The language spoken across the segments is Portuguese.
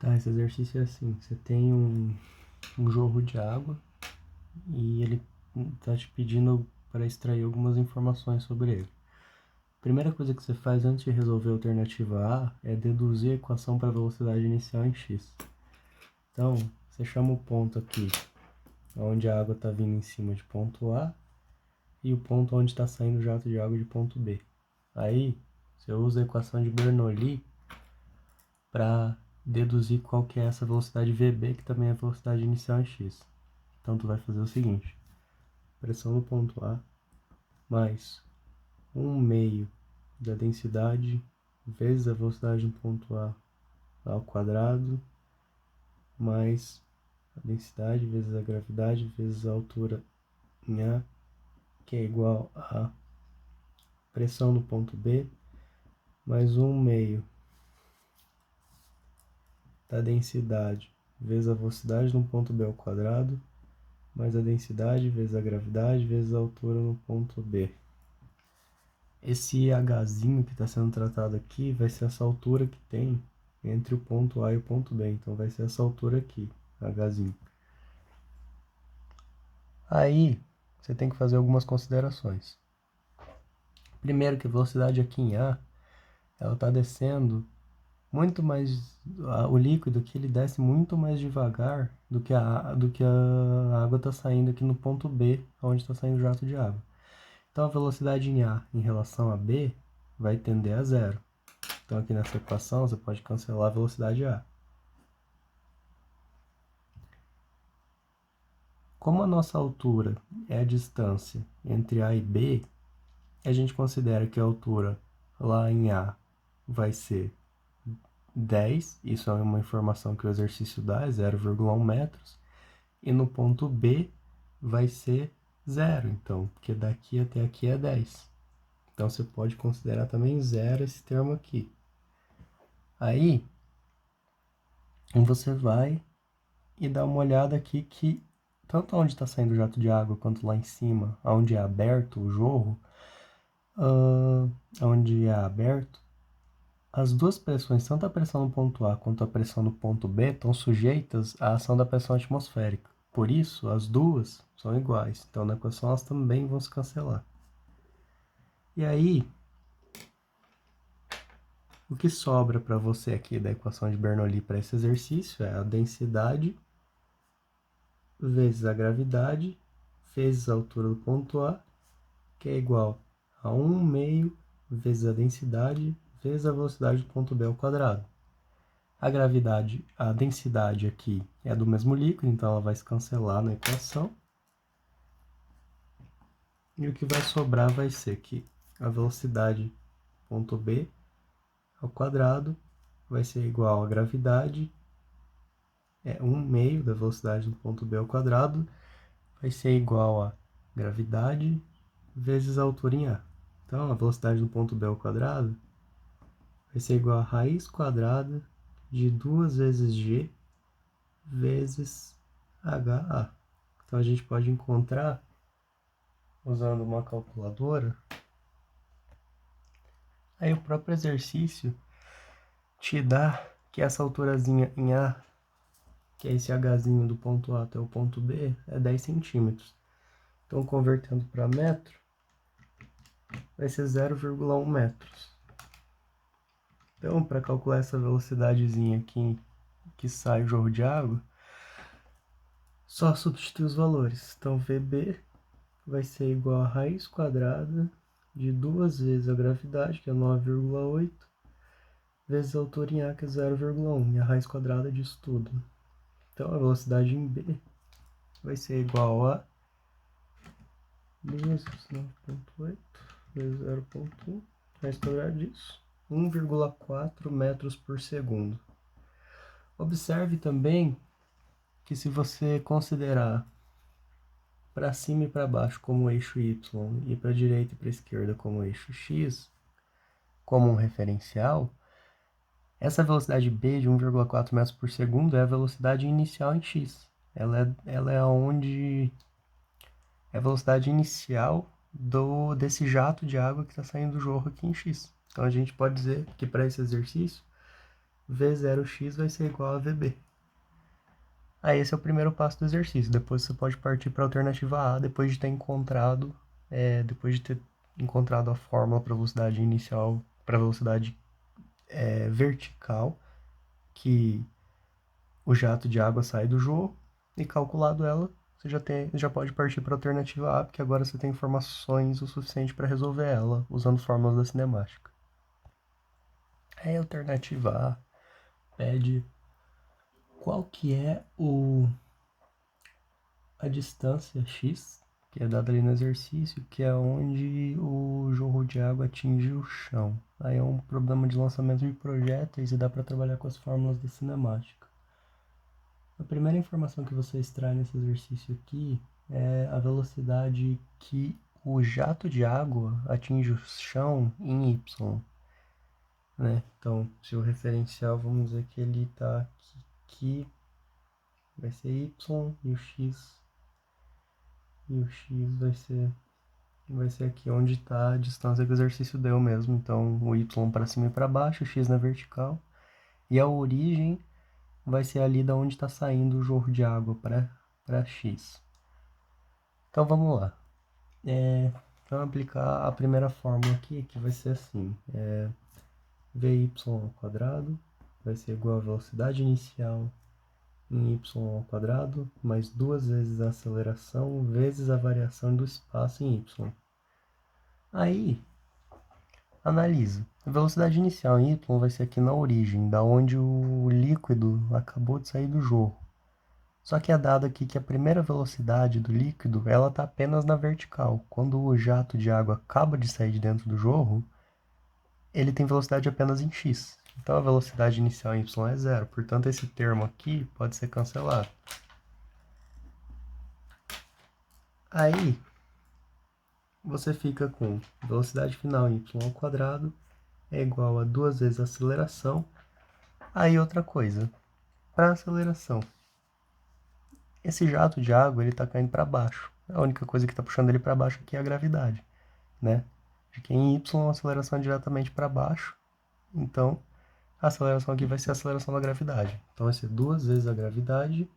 Tá, esse exercício é assim, você tem um jorro de água e ele tá te pedindo para extrair algumas informações sobre ele. Primeira coisa que você faz antes de resolver a alternativa A é deduzir a equação para a velocidade inicial em x. Então, você chama o ponto aqui, onde a água está vindo em cima de ponto A, e o ponto onde está saindo o jato de água de ponto B. Aí, você usa a equação de Bernoulli para deduzir qual que é essa velocidade VB, que também é a velocidade inicial em x. Então, tu vai fazer o seguinte: pressão no ponto A mais 1/2 da densidade vezes a velocidade no ponto A ao quadrado mais a densidade vezes a gravidade vezes a altura em A, que é igual a pressão no ponto B mais 1/2 da densidade vezes a velocidade no ponto B ao quadrado mais a densidade vezes a gravidade vezes a altura no ponto B. Esse Hzinho que está sendo tratado aqui vai ser essa altura que tem entre o ponto A e o ponto B. Então vai ser essa altura aqui, Hzinho. Aí você tem que fazer algumas considerações. Primeiro que a velocidade aqui em A, ela está descendo muito mais, o líquido aqui ele desce muito mais devagar do que a água está saindo aqui no ponto B, onde está saindo o jato de água. Então a velocidade em A em relação a B vai tender a zero. Então aqui nessa equação você pode cancelar a velocidade A. Como a nossa altura é a distância entre A e B, a gente considera que a altura lá em A vai ser 10, isso é uma informação que o exercício dá, é 0,1 metros, e no ponto B vai ser 0, então, porque daqui até aqui é 10. Então você pode considerar também zero esse termo aqui. Aí, você vai e dá uma olhada aqui que tanto onde está saindo o jato de água quanto lá em cima, onde é aberto o jorro, onde é aberto, as duas pressões, tanto a pressão no ponto A quanto a pressão no ponto B, estão sujeitas à ação da pressão atmosférica. Por isso, as duas são iguais. Então, na equação, elas também vão se cancelar. E aí, o que sobra para você aqui da equação de Bernoulli para esse exercício é a densidade vezes a gravidade vezes a altura do ponto A, que é igual a 1/2 vezes a densidade vezes a velocidade do ponto B ao quadrado. A densidade aqui é do mesmo líquido, então ela vai se cancelar na equação. E o que vai sobrar vai ser que a velocidade ponto B ao quadrado vai ser igual a gravidade, 1/2 da velocidade do ponto B ao quadrado, vai ser igual a gravidade vezes a altura em A. Então, a velocidade do ponto B ao quadrado vai ser igual a raiz quadrada de 2 vezes G vezes HA. Então, a gente pode encontrar, usando uma calculadora, aí o próprio exercício te dá que essa alturazinha em A, que é esse Hzinho do ponto A até o ponto B, é 10 centímetros. Então, convertendo para metro, vai ser 0,1 metros. Então, para calcular essa velocidadezinha aqui que sai o jorro de água, só substituir os valores. Então, VB vai ser igual a raiz quadrada de 2 vezes a gravidade, que é 9,8, vezes a altura em A, que é 0,1, e a raiz quadrada disso tudo. Então, a velocidade em B vai ser igual a 2 vezes 9,8 vezes 0,1, raiz quadrada disso, 1,4 metros por segundo. Observe também que se você considerar para cima e para baixo como eixo Y e para a direita e para a esquerda como eixo X, como um referencial, essa velocidade B de 1,4 metros por segundo é a velocidade inicial em X. Ela é onde é a velocidade inicial desse jato de água que está saindo do jorro aqui em X. Então a gente pode dizer que para esse exercício, V0x vai ser igual a VB. Aí esse é o primeiro passo do exercício. Depois você pode partir para a alternativa A, depois de ter encontrado a fórmula para velocidade inicial, para velocidade vertical, que o jato de água sai do jorro, e calculado ela, você já pode partir para a alternativa A, porque agora você tem informações o suficiente para resolver ela, usando fórmulas da cinemática. Aí a alternativa A pede qual que é a distância x, que é dada ali no exercício, que é onde o jorro de água atinge o chão. Aí é um problema de lançamento de projéteis e dá para trabalhar com as fórmulas da cinemática. A primeira informação que você extrai nesse exercício aqui é a velocidade que o jato de água atinge o chão em y. Né? Então, se o referencial, vamos dizer que ele está aqui, vai ser y, e o x vai ser aqui onde está a distância que o exercício deu mesmo. Então, o y para cima e para baixo, o x na vertical, e a origem vai ser ali da onde está saindo o jorro de água para x. Então, vamos lá. Vamos aplicar a primeira fórmula aqui, que vai ser assim. Vy ao quadrado vai ser igual a velocidade inicial em y ao quadrado, mais 2 vezes a aceleração, vezes a variação do espaço em y. Aí, analisa. A velocidade inicial em y vai ser aqui na origem, da onde o líquido acabou de sair do jorro. Só que é dado aqui que a primeira velocidade do líquido, ela está apenas na vertical. Quando o jato de água acaba de sair de dentro do jorro, ele tem velocidade apenas em x. Então a velocidade inicial em y é zero. Portanto, esse termo aqui pode ser cancelado. Aí, você fica com velocidade final em y ao quadrado é igual a 2 vezes a aceleração. Aí outra coisa, para aceleração, esse jato de água ele está caindo para baixo. A única coisa que está puxando ele para baixo aqui é a gravidade, né? Porque em y a aceleração é diretamente para baixo, então a aceleração aqui vai ser a aceleração da gravidade. Então vai ser 2 vezes a gravidade.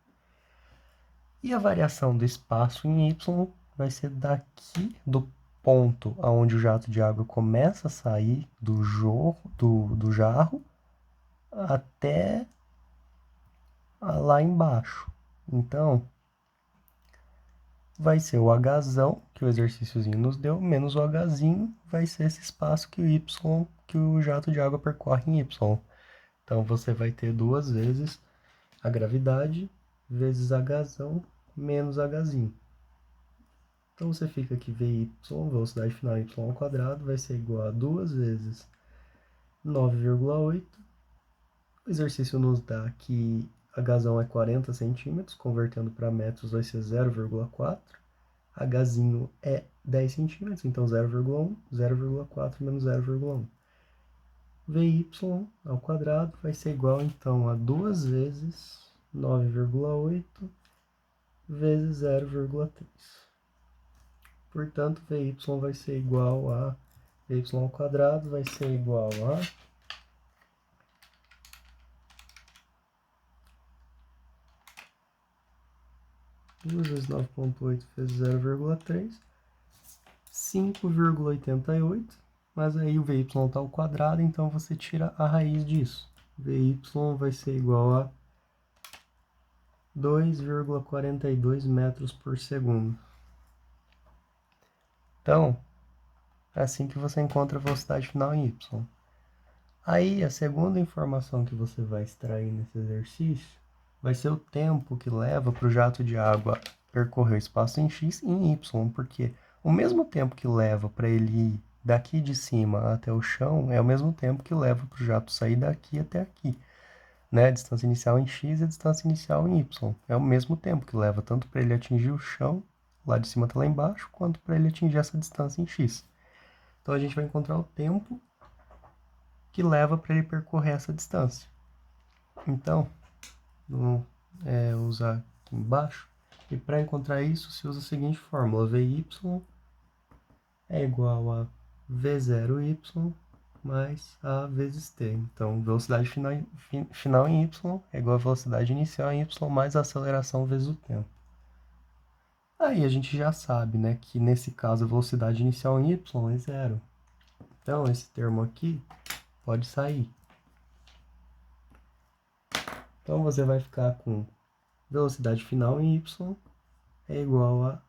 E a variação do espaço em y vai ser daqui do ponto onde o jato de água começa a sair do jarro até lá embaixo. Então, vai ser o Hzão, que o exercíciozinho nos deu, menos o Hzinho, vai ser esse espaço que que o jato de água percorre em y. Então, você vai ter 2 vezes a gravidade vezes Hzão menos Hzinho. Então, você fica aqui Vy, velocidade final y ao quadrado, vai ser igual a 2 vezes 9,8. O exercício nos dá que Hzão é 40 centímetros, convertendo para metros vai ser 0,4. Hzinho é 10 centímetros, então 0,1, 0,4 menos 0,1. Vy ao quadrado vai ser igual, então, a 2 vezes 9,8 vezes 0,3. Portanto, Vy vai ser igual a Vy ao quadrado vai ser igual a 2 vezes 9,8 vezes 0,3, 5,88, mas aí o Vy está ao quadrado, então você tira a raiz disso. Vy vai ser igual a 2,42 metros por segundo. Então, é assim que você encontra a velocidade final em y. Aí, a segunda informação que você vai extrair nesse exercício vai ser o tempo que leva para o jato de água percorrer o espaço em x e em y, porque o mesmo tempo que leva para ele ir daqui de cima até o chão é o mesmo tempo que leva para o jato sair daqui até aqui. Né? A distância inicial em x e a distância inicial em y. É o mesmo tempo que leva tanto para ele atingir o chão, lá de cima até lá embaixo, quanto para ele atingir essa distância em x. Então a gente vai encontrar o tempo que leva para ele percorrer essa distância. Então, vamos usar aqui embaixo. E para encontrar isso, se usa a seguinte fórmula: Vy é igual a V0y mais A vezes T. Então, velocidade final em Y é igual a velocidade inicial em Y mais a aceleração vezes o tempo. Aí a gente já sabe, né, que nesse caso a velocidade inicial em Y é zero. Então, esse termo aqui pode sair. Então, você vai ficar com velocidade final em Y é igual a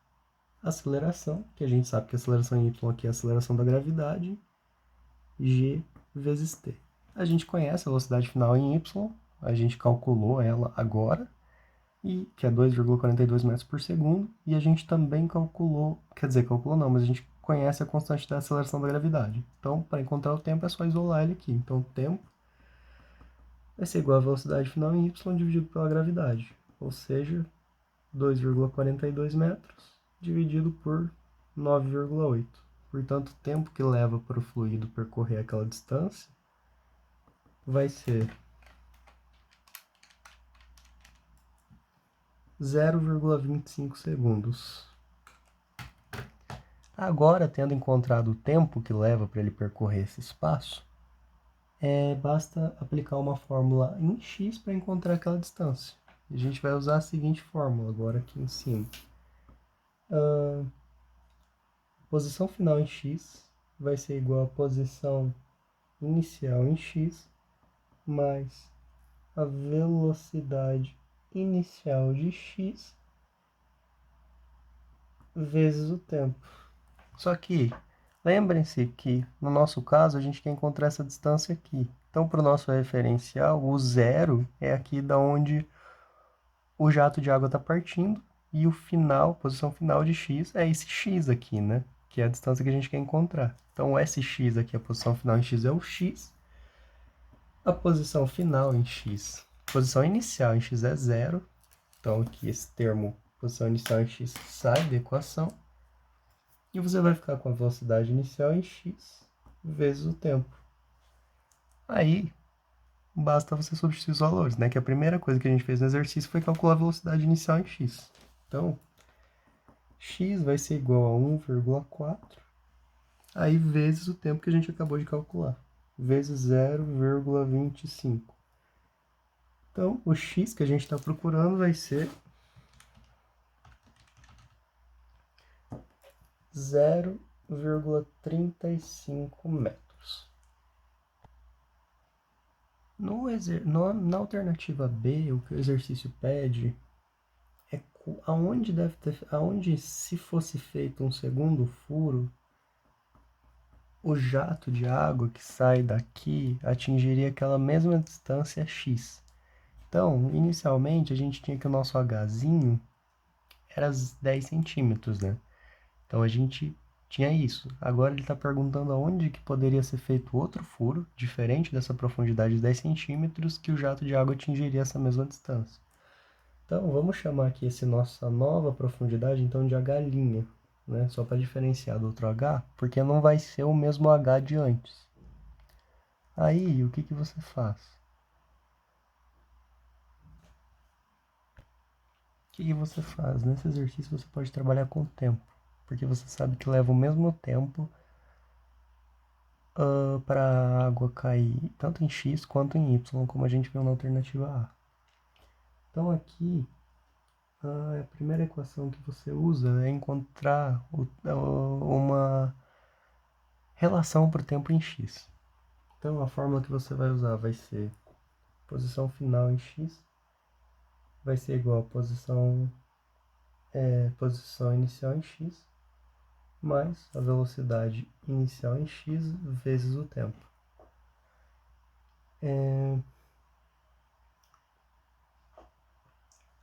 aceleração, que a gente sabe que a aceleração em Y aqui é a aceleração da gravidade, G vezes T. A gente conhece a velocidade final em Y, a gente calculou ela agora, e que é 2,42 metros por segundo, e a gente também calculou, quer dizer, calculou não, mas a gente conhece a constante da aceleração da gravidade. Então, para encontrar o tempo, é só isolar ele aqui. Então, o tempo vai ser igual a velocidade final em Y dividido pela gravidade, ou seja, 2,42 metros dividido por 9,8. Portanto, o tempo que leva para o fluido percorrer aquela distância vai ser 0,25 segundos. Agora, tendo encontrado o tempo que leva para ele percorrer esse espaço, basta aplicar uma fórmula em x para encontrar aquela distância. A gente vai usar a seguinte fórmula agora aqui em cima. Posição final em x vai ser igual a posição inicial em x mais a velocidade inicial de x vezes o tempo. Só que lembrem-se que no nosso caso a gente quer encontrar essa distância aqui. Então, para o nosso referencial, o zero é aqui da onde o jato de água está partindo e o final, posição final de x, é esse x aqui, né? Que é a distância que a gente quer encontrar. Então, o SX aqui, a posição final em x é o x. A posição final em x, posição inicial em x é zero. Então, aqui esse termo, posição inicial em x, sai da equação. E você vai ficar com a velocidade inicial em x vezes o tempo. Aí, basta você substituir os valores, né? Que a primeira coisa que a gente fez no exercício foi calcular a velocidade inicial em x. Então, x vai ser igual a 1,4, aí vezes o tempo que a gente acabou de calcular, vezes 0,25. Então, o x que a gente está procurando vai ser 0,35 metros. Na alternativa B, o que o exercício pede é aonde se fosse feito um segundo furo, o jato de água que sai daqui atingiria aquela mesma distância x. Então, inicialmente, a gente tinha que o nosso Hzinho era 10 centímetros, né? Então, a gente tinha isso. Agora ele está perguntando aonde que poderia ser feito outro furo, diferente dessa profundidade de 10 centímetros, que o jato de água atingiria essa mesma distância. Então, vamos chamar aqui essa nossa nova profundidade, então, de H', né? Só para diferenciar do outro H, porque não vai ser o mesmo H de antes. Aí, o que que você faz? O que você faz? Nesse exercício você pode trabalhar com o tempo, porque você sabe que leva o mesmo tempo para a água cair tanto em x quanto em y, como a gente viu na alternativa A. Então aqui, a primeira equação que você usa é encontrar uma relação para o tempo em x. Então a fórmula que você vai usar vai ser posição final em x vai ser igual a posição inicial em x mais a velocidade inicial em x vezes o tempo.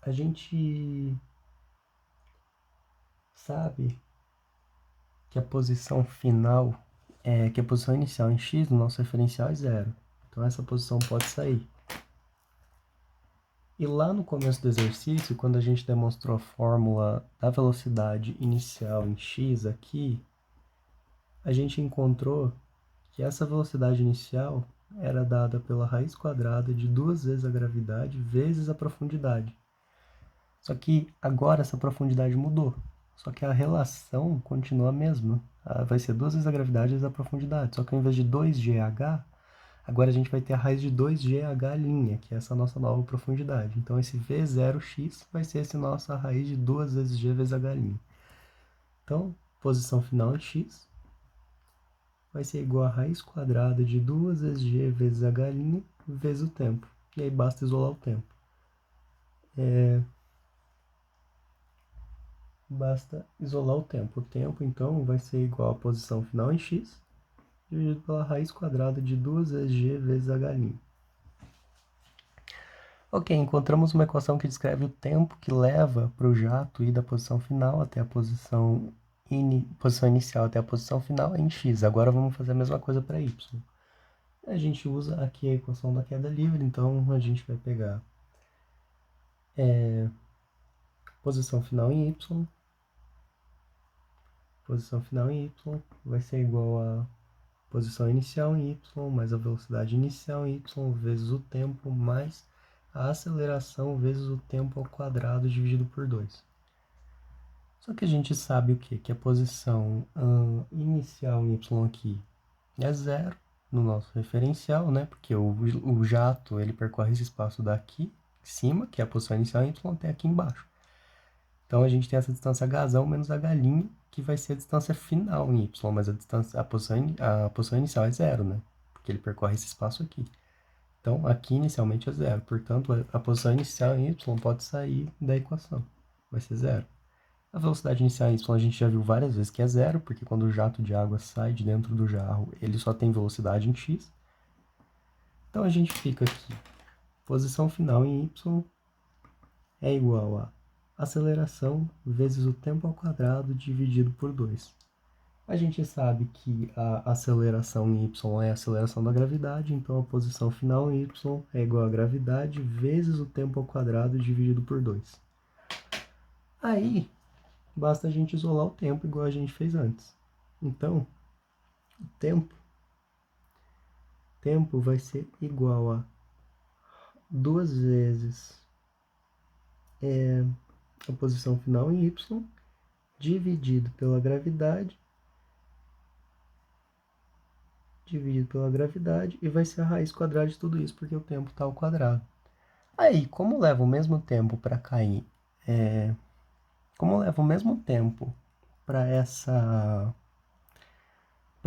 A gente sabe que a posição final, que a posição inicial em x no nosso referencial é zero. Então essa posição pode sair. E lá no começo do exercício, quando a gente demonstrou a fórmula da velocidade inicial em x aqui, a gente encontrou que essa velocidade inicial era dada pela raiz quadrada de 2 vezes a gravidade vezes a profundidade. Só que agora essa profundidade mudou. Só que a relação continua a mesma. vai ser 2 vezes a gravidade vezes a profundidade. Só que ao invés de 2GH, agora a gente vai ter a raiz de 2GH', que é essa nossa nova profundidade. Então esse V0x vai ser essa nossa raiz de 2 vezes G vezes H'. Então, posição final em x vai ser igual a raiz quadrada de 2 vezes G vezes H' vezes o tempo. E aí basta isolar o tempo. Basta isolar o tempo. O tempo, então, vai ser igual a posição final em x dividido pela raiz quadrada de 2 vezes G vezes H'. Ok, encontramos uma equação que descreve o tempo que leva para o jato ir da posição final até a posição inicial até a posição final em x. Agora vamos fazer a mesma coisa para y. A gente usa aqui a equação da queda livre, então a gente vai pegar posição final em y. Posição final em y vai ser igual a posição inicial em y mais a velocidade inicial em y vezes o tempo mais a aceleração vezes o tempo ao quadrado dividido por 2. Só que a gente sabe o quê? Que a posição inicial em y aqui é 0 no nosso referencial, né? Porque o jato ele percorre esse espaço daqui em cima, que é a posição inicial em y, até aqui embaixo. Então a gente tem essa distância h menos h', que vai ser a distância final em y, mas a posição inicial é 0, né? Porque ele percorre esse espaço aqui. Então aqui inicialmente é 0, portanto a posição inicial em y pode sair da equação, vai ser 0. A velocidade inicial em y a gente já viu várias vezes que é 0, porque quando o jato de água sai de dentro do jarro, ele só tem velocidade em x. Então a gente fica aqui, posição final em y é igual a aceleração vezes o tempo ao quadrado dividido por 2. A gente sabe que a aceleração em y é a aceleração da gravidade, então a posição final em y é igual a gravidade vezes o tempo ao quadrado dividido por 2. Aí, basta a gente isolar o tempo igual a gente fez antes. Então, o tempo vai ser igual a 2 vezes a posição final em y dividido pela gravidade e vai ser a raiz quadrada de tudo isso, porque o tempo está ao quadrado. Aí, como leva o mesmo tempo para cair, como leva o mesmo tempo para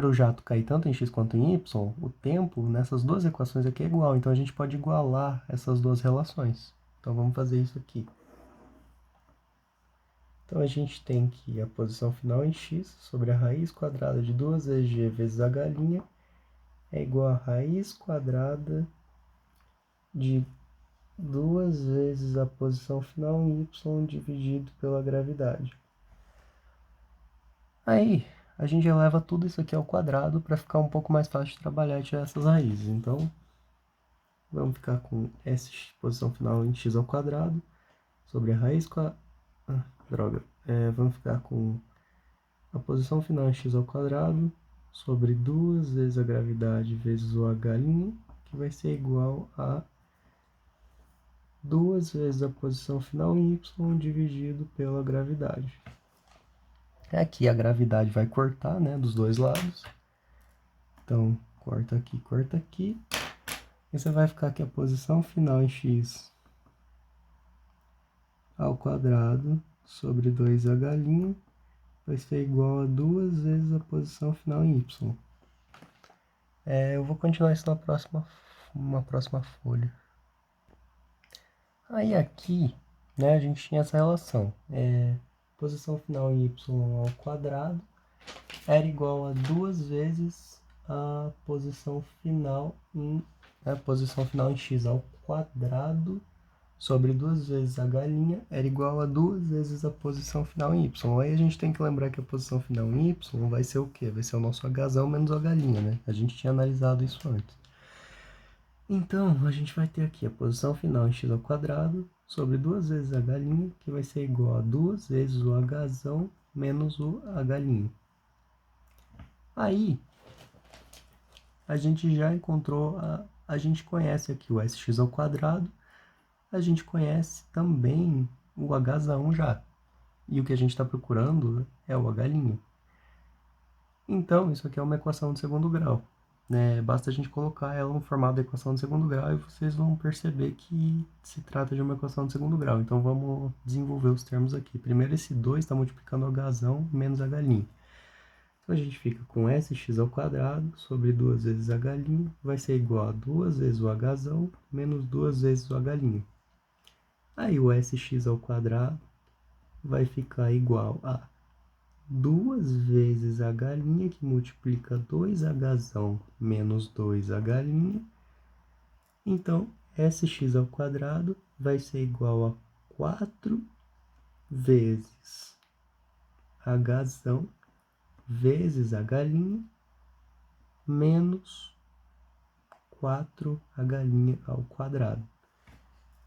o jato cair tanto em x quanto em y, o tempo nessas duas equações aqui é igual, então a gente pode igualar essas duas relações. Então vamos fazer isso aqui. Então a gente tem que a posição final em x sobre a raiz quadrada de 2 vezes g vezes h' é igual a raiz quadrada de 2 vezes a posição final em y dividido pela gravidade. Aí, a gente eleva tudo isso aqui ao quadrado para ficar um pouco mais fácil de trabalhar e tirar essas raízes. Então, vamos ficar com essa posição final em x ao quadrado sobre a raiz vamos ficar com a posição final em x ao quadrado sobre 2 vezes a gravidade vezes o h', que vai ser igual a 2 vezes a posição final em y dividido pela gravidade. Aqui a gravidade vai cortar, né, dos dois lados. Então, corta aqui. E você vai ficar aqui a posição final em x ao quadrado sobre 2h' vai ser igual a 2 vezes a posição final em y. Eu vou continuar isso numa próxima folha. Aí aqui, né, a gente tinha essa relação. Posição final em y ao quadrado era igual a 2 vezes a posição final em x ao quadrado sobre 2 vezes h' era igual a 2 vezes a posição final em y. Aí a gente tem que lembrar que a posição final em y vai ser o quê? Vai ser o nosso h menos o h', né? A gente tinha analisado isso antes. Então, a gente vai ter aqui a posição final em x ao quadrado sobre 2 vezes h', que vai ser igual a 2 vezes o h menos o h'. Aí, a gente já encontrou, a gente conhece aqui o sx ao quadrado, a gente conhece também o h1 já. E o que a gente está procurando é o h'. Então, isso aqui é uma equação de segundo grau, né? Basta a gente colocar ela no formato da equação de segundo grau e vocês vão perceber que se trata de uma equação de segundo grau. Então, vamos desenvolver os termos aqui. Primeiro, esse 2 está multiplicando o hzão menos h'. Então, a gente fica com sx ao quadrado sobre 2 vezes h' vai ser igual a 2 vezes o hzão menos 2 vezes o h'. Aí, o sx ao quadrado vai ficar igual a 2 vezes h', que multiplica 2hzão menos 2h'. Então, sx ao quadrado vai ser igual a 4 vezes hzão vezes h' menos 4h' ao quadrado.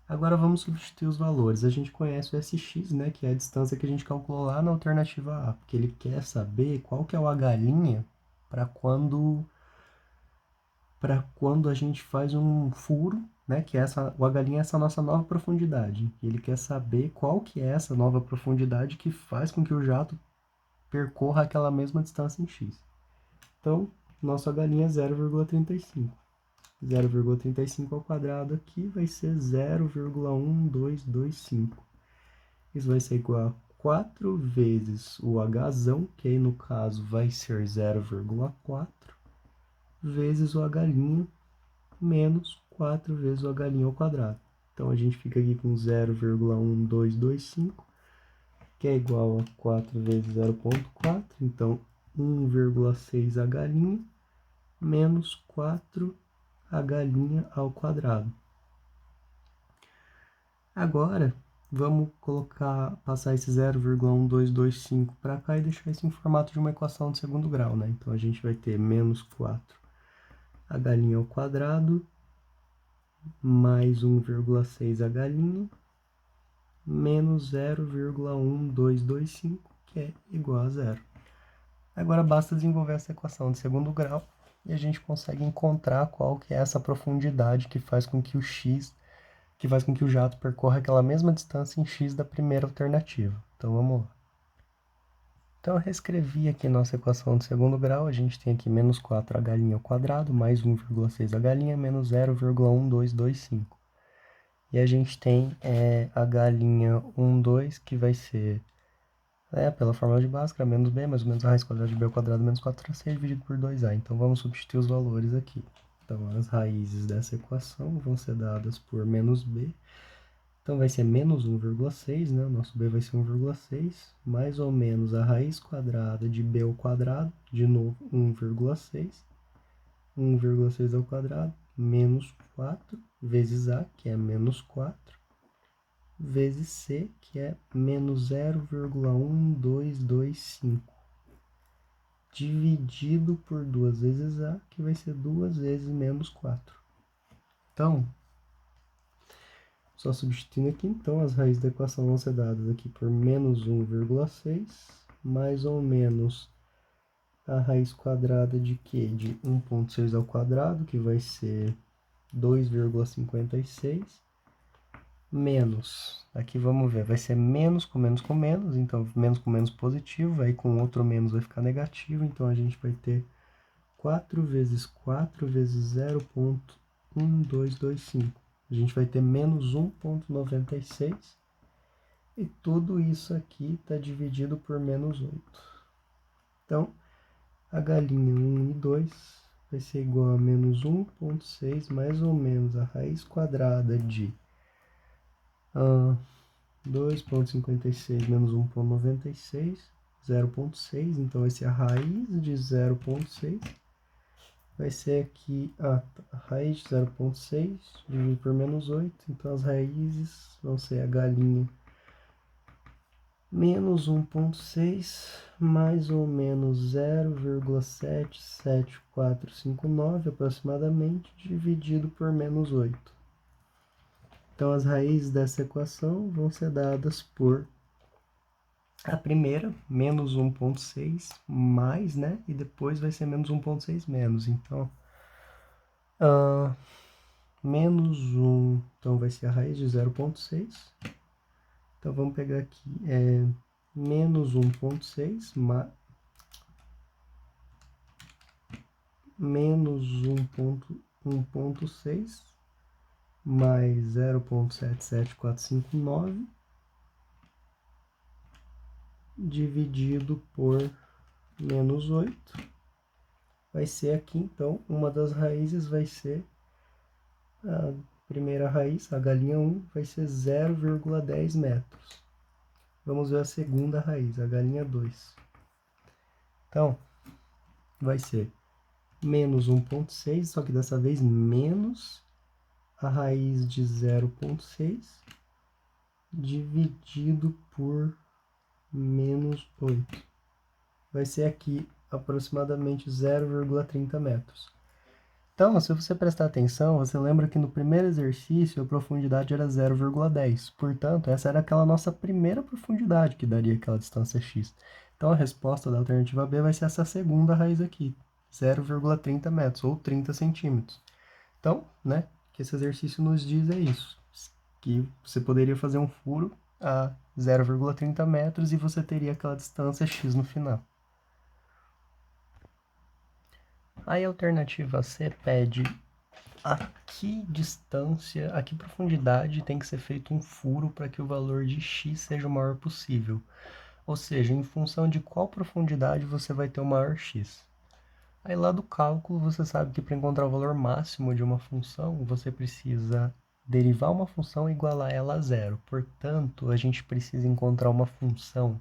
Agora vamos substituir os valores. A gente conhece o Sx, né, que é a distância que a gente calculou lá na alternativa A, porque ele quer saber qual que é o h' para quando a gente faz um furo, né, que o h' é essa nossa nova profundidade. E ele quer saber qual que é essa nova profundidade que faz com que o jato percorra aquela mesma distância em x. Então, nosso h' é 0,35. 0,35 ao quadrado aqui vai ser 0,1225. Isso vai ser igual a 4 vezes o hzão, que aí no caso vai ser 0,4, vezes o h' menos 4 vezes o h' ao quadrado. Então a gente fica aqui com 0,1225, que é igual a 4 vezes 0,4, então 1,6h' menos 4h' ao quadrado. Agora, vamos passar esse 0,1225 para cá e deixar isso em formato de uma equação de segundo grau, né? Então, a gente vai ter menos 4h' ao quadrado mais 1,6h' menos 0,1225, que é igual a zero. Agora, basta desenvolver essa equação de segundo grau e a gente consegue encontrar qual que é essa profundidade que faz com que o jato percorra aquela mesma distância em x da primeira alternativa. Então vamos lá. Então eu reescrevi aqui nossa equação de segundo grau, a gente tem aqui menos 4h' ao quadrado mais 1,6h' menos 0,1225. E a gente tem h'12 que vai ser, pela fórmula de Bhaskara, menos b, mais ou menos a raiz quadrada de b ao quadrado menos 4ac dividido por 2a. Então vamos substituir os valores aqui. Então as raízes dessa equação vão ser dadas por menos b. Então vai ser menos 1,6, né? O nosso b vai ser 1,6, mais ou menos a raiz quadrada de b ao quadrado, de novo 1,6. 1,6 ao quadrado, menos 4, vezes a, que é menos 4, vezes c, que é menos 0,1225, dividido por 2 vezes a, que vai ser 2 vezes menos 4. Então, só substituindo aqui, então, as raízes da equação vão ser dadas aqui por menos 1,6, mais ou menos a raiz quadrada de quê? De 1,6 ao quadrado, que vai ser 2,56, menos, aqui vamos ver, vai ser menos com menos com menos, então menos com menos positivo, aí com outro menos vai ficar negativo, então a gente vai ter 4 vezes 4 vezes 0,1225. A gente vai ter menos 1,96 e tudo isso aqui está dividido por menos 8. Então, h' 1 e 2 vai ser igual a menos 1,6 mais ou menos a raiz quadrada de 2,56 menos 1,96, 0,6. Então, vai ser a raiz de 0,6. Vai ser aqui a raiz de 0,6 dividido por menos 8. Então, as raízes vão ser h' menos 1,6 mais ou menos 0,77459 aproximadamente, dividido por menos 8. Então, as raízes dessa equação vão ser dadas por a primeira, menos 1,6 mais, né? E depois vai ser menos 1,6 menos. Então, menos 1, então vai ser a raiz de 0,6. Então, vamos pegar aqui, menos 1,6 menos 1.6 mais 0,77459 dividido por menos 8. Vai ser aqui, então, uma das raízes vai ser a primeira raiz, a galinha 1, vai ser 0,10 metros. Vamos ver a segunda raiz, a galinha 2. Então, vai ser menos 1,6, só que dessa vez menos a raiz de 0,6 dividido por menos 8. Vai ser aqui aproximadamente 0,30 metros. Então, se você prestar atenção, você lembra que no primeiro exercício a profundidade era 0,10. Portanto, essa era aquela nossa primeira profundidade que daria aquela distância x. Então, a resposta da alternativa B vai ser essa segunda raiz aqui, 0,30 metros, ou 30 centímetros. Então, né, o que esse exercício nos diz é isso, que você poderia fazer um furo a 0,30 metros e você teria aquela distância x no final. Aí a alternativa C pede a que distância, a que profundidade tem que ser feito um furo para que o valor de x seja o maior possível. Ou seja, em função de qual profundidade você vai ter o maior x. Aí lá do cálculo você sabe que para encontrar o valor máximo de uma função, você precisa derivar uma função e igualar ela a zero. Portanto, a gente precisa encontrar uma função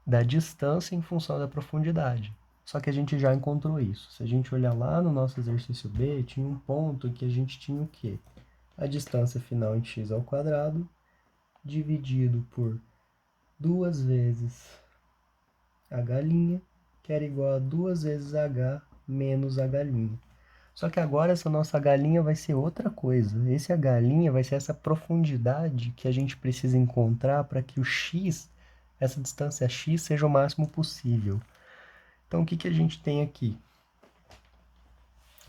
da distância em função da profundidade. Só que a gente já encontrou isso. Se a gente olhar lá no nosso exercício B, tinha um ponto que a gente tinha o quê? A distância final em x ao quadrado dividido por 2 vezes h', que era igual a 2 vezes h menos h'. Só que agora essa nossa h' vai ser outra coisa. Esse h' vai ser essa profundidade que a gente precisa encontrar para que o x, essa distância x, seja o máximo possível. Então, o que a gente tem aqui?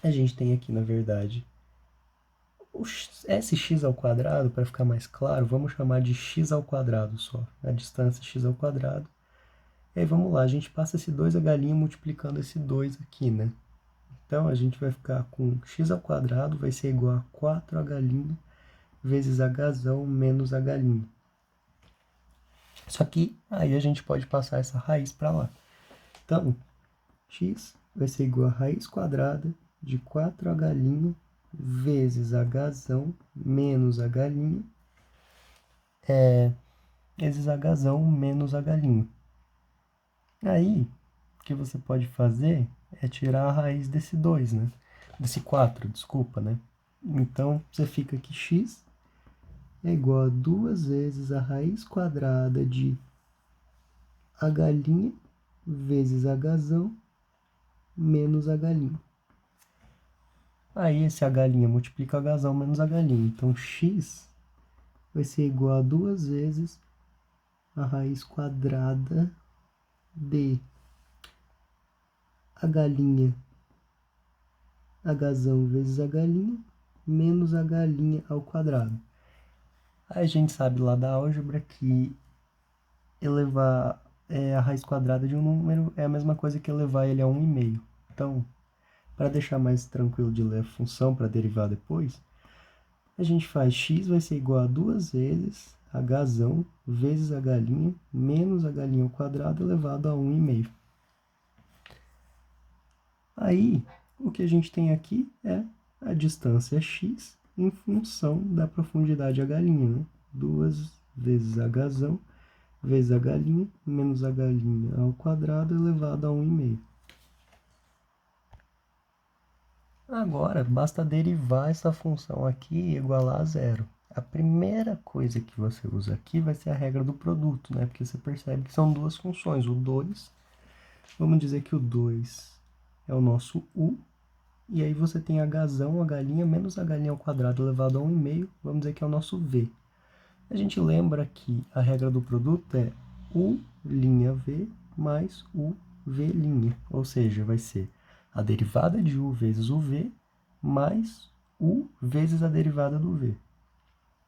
A gente tem aqui, na verdade, esse x ao quadrado, para ficar mais claro, vamos chamar de x ao quadrado só. A distância x ao quadrado. E aí, vamos lá, a gente passa esse 2h' multiplicando esse 2 aqui, né? Então, a gente vai ficar com x ao quadrado vai ser igual a 4h' vezes h' menos h'. Só que aí a gente pode passar essa raiz para lá. Então, x vai ser igual a raiz quadrada de 4h' vezes h' menos h', vezes h' menos h'. Aí, o que você pode fazer é tirar a raiz desse 2, né? Desse 4, desculpa, né? Então, você fica que x é igual a 2 vezes a raiz quadrada de h' vezes h' menos h'. Aí esse h' multiplica h' menos h'. Então, x vai ser igual a 2 vezes a raiz quadrada de h', h' vezes h' menos h' ao quadrado. Aí a gente sabe lá da álgebra que elevar a raiz quadrada de um número é a mesma coisa que elevar ele a 1,5. Então, para deixar mais tranquilo de ler a função para derivar depois, a gente faz x vai ser igual a 2 vezes h' vezes h' menos h' ao quadrado elevado a 1,5. Aí, o que a gente tem aqui é a distância x em função da profundidade h', né? 2 vezes h' vezes h' menos h' ao quadrado elevado a 1,5. Agora, basta derivar essa função aqui e igualar a zero. A primeira coisa que você usa aqui vai ser a regra do produto, né? Porque você percebe que são duas funções. O 2, vamos dizer que o 2 é o nosso u, e aí você tem h' menos h' ao quadrado elevado a 1,5, vamos dizer que é o nosso v. A gente lembra que a regra do produto é u'(v) mais u'(v'), ou seja, vai ser a derivada de u vezes o v mais u vezes a derivada do v.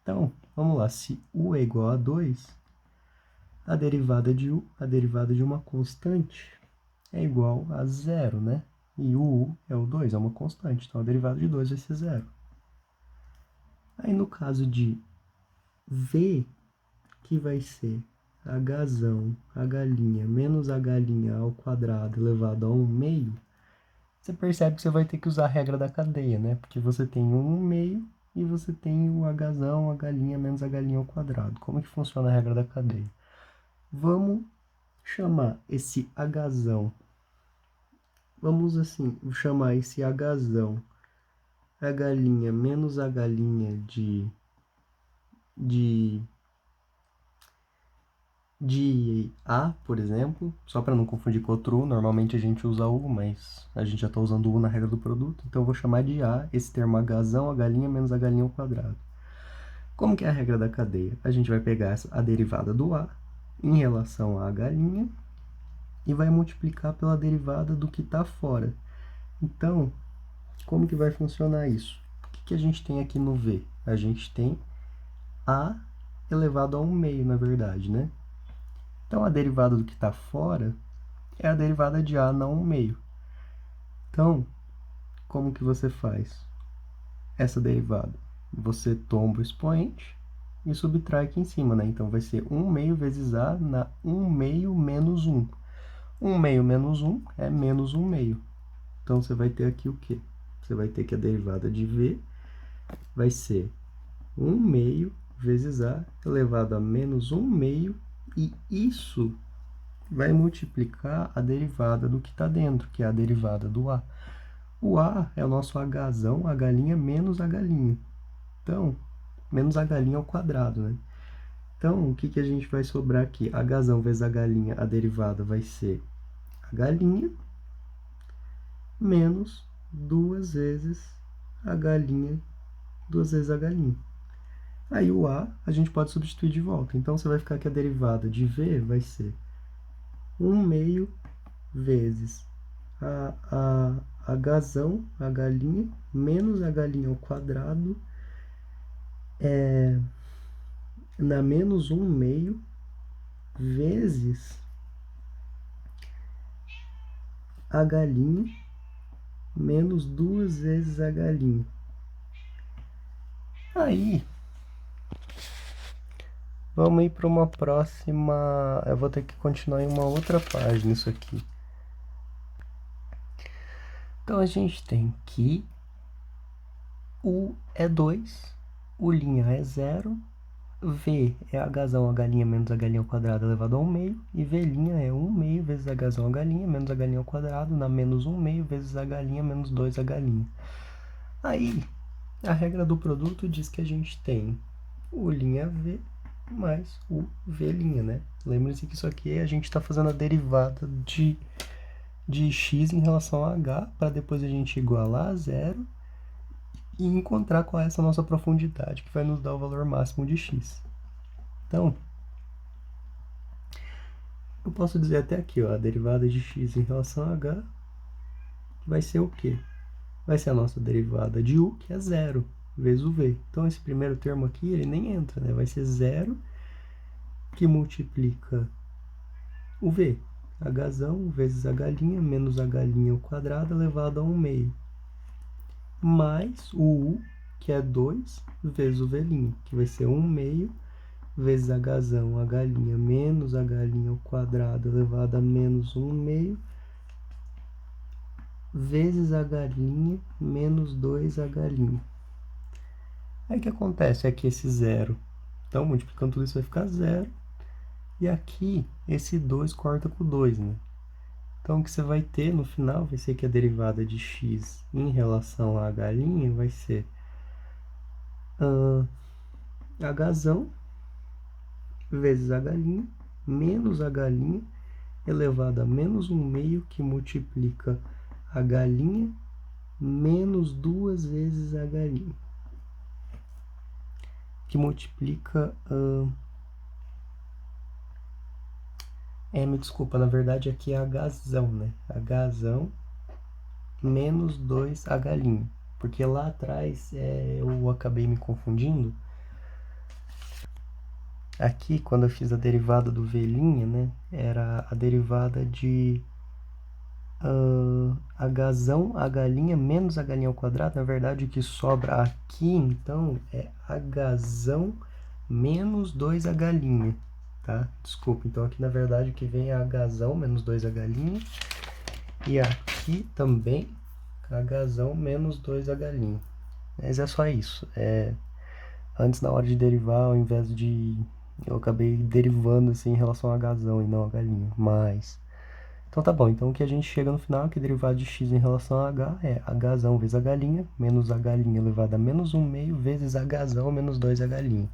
Então, vamos lá, se u é igual a 2, a derivada de u, a derivada de uma constante, é igual a zero, né? E o U é o 2, é uma constante, então a derivada de 2 vai ser zero. Aí no caso de V, que vai ser H menos H' ao quadrado elevado a 1 meio, você percebe que você vai ter que usar a regra da cadeia, né? Porque você tem 1 meio e você tem o H' menos H' ao quadrado. Como que funciona a regra da cadeia? Vamos chamar esse H', vamos assim, chamar esse H' menos H' de A, por exemplo, só para não confundir com outro U, normalmente a gente usa U, mas a gente já está usando U na regra do produto, então eu vou chamar de A esse termo H', H' menos H' ao quadrado. Como que é a regra da cadeia? A gente vai pegar a derivada do A em relação a H' e vai multiplicar pela derivada do que está fora. Então, como que vai funcionar isso? O que a gente tem aqui no V? A gente tem A elevado a 1 meio, na verdade, né? Então, a derivada do que está fora é a derivada de A na 1 meio. Então, como que você faz essa derivada? Você tomba o expoente e subtrai aqui em cima, né? Então, vai ser 1 meio vezes A na 1 meio menos 1. 1 meio menos 1 é menos 1 meio. Então, você vai ter aqui o quê? Você vai ter que a derivada de V vai ser 1 meio vezes A elevado a menos 1 meio, e isso vai multiplicar a derivada do que está dentro, que é a derivada do A. O A é o nosso Hzão, H' menos H'. Então, menos H' ao quadrado, né? Então, o que a gente vai sobrar aqui? Hzão vezes H', a derivada vai ser H' menos 2 vezes H', 2 vezes H'. Aí o a gente pode substituir de volta. Então, você vai ficar que a derivada de V vai ser 1 meio vezes Hzão, H' menos H' ao quadrado na menos 1 meio vezes H' menos 2 vezes H'. Aí, vamos ir para uma próxima. Eu vou ter que continuar em uma outra página isso aqui. Então, a gente tem que U é 2, U' é 0, V é Hzão, H' menos H' ao quadrado elevado a 1 meio, e V' é 1 meio vezes Hzão, H' menos H' ao quadrado na menos 1 meio vezes H' menos 2H'. Aí, a regra do produto diz que a gente tem U'(V) mais UV', né? Lembre-se que isso aqui a gente está fazendo a derivada de x em relação a h, para depois a gente igualar a zero e encontrar qual é essa nossa profundidade, que vai nos dar o valor máximo de x. Então, eu posso dizer até aqui, ó, a derivada de x em relação a h vai ser o quê? Vai ser a nossa derivada de u, que é zero, vezes o v. Então, esse primeiro termo aqui, ele nem entra, né? Vai ser zero, que multiplica o v. Hzão vezes h' menos h' ao quadrado elevado a 1 meio. Mais o u, que é 2, vezes o v', que vai ser 1 meio vezes Hzão, H' menos H' ao quadrado elevado a menos 1 meio, vezes H' menos 2H'. Aí o que acontece? É que esse zero, então multiplicando tudo isso vai ficar zero, e aqui esse 2 corta com 2, né? Então o que você vai ter no final vai ser que a derivada de x em relação a H' vai ser Hzão vezes H' menos H' elevado a menos 1 meio, que multiplica H' menos 2 vezes H', que multiplica... me desculpa, na verdade aqui é Hzão, né? Hzão menos 2H', porque lá atrás eu acabei me confundindo. Aqui, quando eu fiz a derivada do V', né, era a derivada de Hzão, a galinha menos a galinha ao quadrado. Na verdade, o que sobra aqui, então, é Hzão menos 2 a galinha, tá? Desculpa, então aqui, na verdade, o que vem é Hzão menos 2 a galinha. E aqui também, Hzão menos 2 a galinha. Mas é só isso. Antes, na hora de derivar, ao invés de... Eu acabei derivando assim em relação a Hzão e não a galinha, mas... Então tá bom, então o que a gente chega no final é que derivado de x em relação a h é Hzão vezes a galinha, menos a galinha elevado a menos 1/2 vezes Hzão menos 2 a galinha.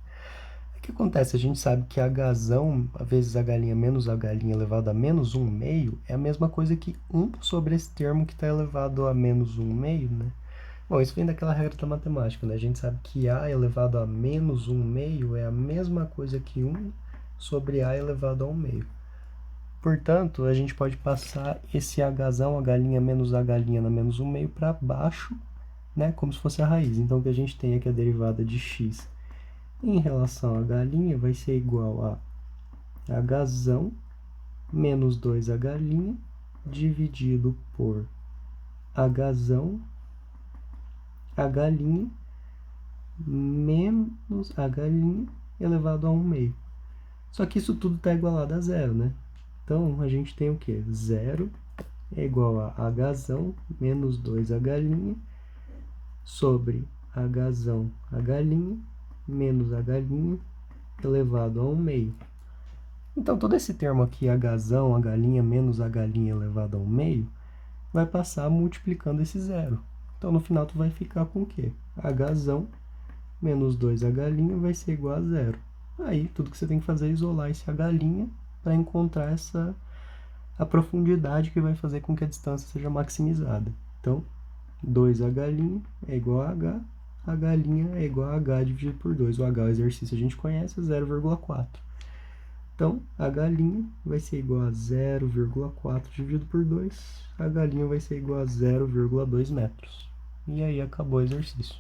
O que acontece? A gente sabe que Hzão vezes a galinha menos a galinha elevado a menos 1/2 é a mesma coisa que 1 sobre esse termo que está elevado a menos 1/2, né? Bom, isso vem daquela regra da matemática, né? A gente sabe que a elevado a menos 1/2 é a mesma coisa que 1 sobre a elevado a 1/2. Portanto, a gente pode passar esse Hzão, a galinha menos a galinha na menos 1/2 para baixo, né? Como se fosse a raiz. Então, o que a gente tem é que a derivada de x em relação à galinha vai ser igual a Hzão menos 2 a galinha dividido por Hzão, a galinha menos a galinha elevado a 1/2. Só que isso tudo está igualado a zero, né? Então, a gente tem o quê? 0 é igual a Hzão menos 2 a galinha sobre Hzão a galinha menos a galinha elevado a 1/2. Então, todo esse termo aqui, Hzão, a galinha menos a galinha elevado a 1/2, vai passar multiplicando esse zero. Então, no final, tu vai ficar com o quê? Hzão menos 2 a galinha vai ser igual a zero. Aí, tudo que você tem que fazer é isolar esse a galinha para encontrar a profundidade que vai fazer com que a distância seja maximizada. Então, 2 a galinha é igual a h, a galinha é igual a h dividido por 2. O h, o exercício a gente conhece, é 0,4. Então, a galinha vai ser igual a 0,4 dividido por 2. A galinha vai ser igual a 0,2 metros. E aí acabou o exercício.